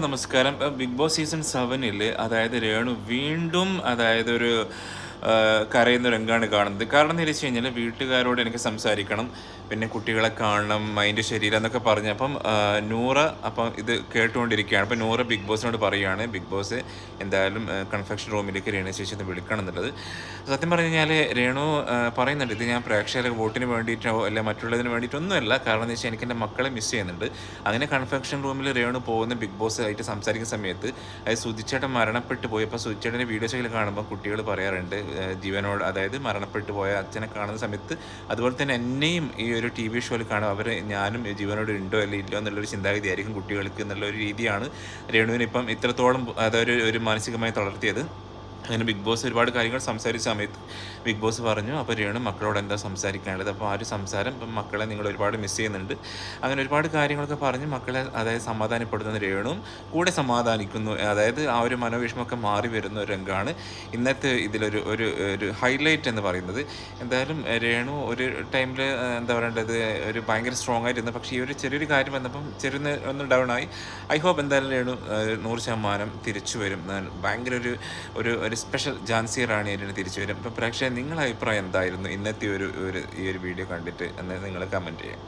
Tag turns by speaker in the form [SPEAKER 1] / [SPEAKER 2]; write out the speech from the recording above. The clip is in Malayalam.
[SPEAKER 1] നമസ്കാരം. ബിഗ് ബോസ് സീസൺ 7 അതായത് രേണു വീണ്ടും ഒരു കരയുന്ന രംഗമാണ് കാണുന്നത്. കാരണം എന്ന് വെച്ച് കഴിഞ്ഞാൽ വീട്ടുകാരോട് എനിക്ക് സംസാരിക്കണം, പിന്നെ കുട്ടികളെ കാണണം, മൈൻഡ് ശരിയില്ല എന്നൊക്കെ പറഞ്ഞ് നൂറ ഇത് കേട്ടുകൊണ്ടിരിക്കുകയാണ്. അപ്പോൾ നൂറ ബിഗ് ബോസിനോട് പറയുകയാണ്, ബിഗ് ബോസ് എന്തായാലും കൺഫെക്ഷൻ റൂമിലേക്ക് രേണു ചേച്ചി ഒന്ന് വിളിക്കണം എന്നുള്ളത്. സത്യം പറഞ്ഞു കഴിഞ്ഞാൽ രേണു പറയുന്നുണ്ട്, ഇത് ഞാൻ പ്രേക്ഷകരുടെ വോട്ടിന് വേണ്ടിയിട്ടോ അല്ല മറ്റുള്ളതിന് വേണ്ടിയിട്ടൊന്നുമല്ല. കാരണം എന്ന് വെച്ചാൽ എനിക്ക് എൻ്റെ മക്കളെ മിസ് ചെയ്യുന്നുണ്ട്. അങ്ങനെ കൺഫെക്ഷൻ റൂമിൽ രേണു പോകുന്ന ബിഗ് ബോസ് ആയിട്ട് സംസാരിക്കുന്ന സമയത്ത് സുധിച്ചേട്ടൻ മരണപ്പെട്ടു പോയി. അപ്പോൾ സുധിച്ചേട്ടൻ്റെ വീഡിയോസിൽ കാണുമ്പോൾ കുട്ടികൾ പറയാറുണ്ട്, ജീവനോട് അതായത് മരണപ്പെട്ടു പോയ അച്ഛനെ കാണുന്ന സമയത്ത് അതുപോലെ തന്നെ എന്നെയും ഈ ഒരു ടി വി ഷോയിൽ കാണും, ഞാനും ജീവനോട് ഉണ്ടോ അല്ല ഇല്ലോ എന്നുള്ളൊരു ചിന്താഗതി ആയിരിക്കും കുട്ടികൾക്ക് എന്നുള്ളൊരു രീതിയാണ് രേണുവിന് ഇപ്പം ഇത്രത്തോളം ഒരു മാനസികമായി തളർത്തിയത്. അങ്ങനെ ബിഗ് ബോസ് ഒരുപാട് കാര്യങ്ങൾ സംസാരിച്ച സമയത്ത് ബിഗ് ബോസ് പറഞ്ഞു, അപ്പോൾ രേണു മക്കളോട് എന്താ സംസാരിക്കാനുള്ളത്, അപ്പോൾ ആ ഒരു സംസാരം ഇപ്പം മക്കളെ നിങ്ങൾ ഒരുപാട് മിസ് ചെയ്യുന്നുണ്ട്. അങ്ങനെ ഒരുപാട് കാര്യങ്ങളൊക്കെ പറഞ്ഞ് മക്കളെ സമാധാനപ്പെടുത്തുന്ന രേണുവും കൂടെ സമാധാനിക്കുന്നു. ആ ഒരു മനോവിഷമൊക്കെ മാറി വരുന്ന ഒരു രംഗമാണ് ഇന്നത്തെ ഇതിലൊരു ഒരു ഒരു ഹൈലൈറ്റ് എന്ന് പറയുന്നത്. എന്തായാലും രേണു ഒരു ടൈമിൽ എന്താ പറയേണ്ടത്, ഒരു ഭയങ്കര സ്ട്രോങ് ആയിട്ടിരുന്നു. പക്ഷേ ഈ ഒരു ചെറിയൊരു കാര്യം വന്നപ്പം ഒന്ന് ഡൗൺ ആയി. ഐ ഹോപ്പ് എന്തായാലും രേണു 100% തിരിച്ചു വരും. ഭയങ്കര ഒരു സ്പെഷ്യൽ ജാൻസി റാണിയായിട്ട് തിരിച്ചു വരും. അപ്പോൾ പ്രേക്ഷകർ നിങ്ങളുടെ അഭിപ്രായം എന്തായിരുന്നു ഇന്നത്തെ ഈ ഒരു വീഡിയോ കണ്ടിട്ട് എന്ന് നിങ്ങൾ കമൻറ്റ് ചെയ്യാം.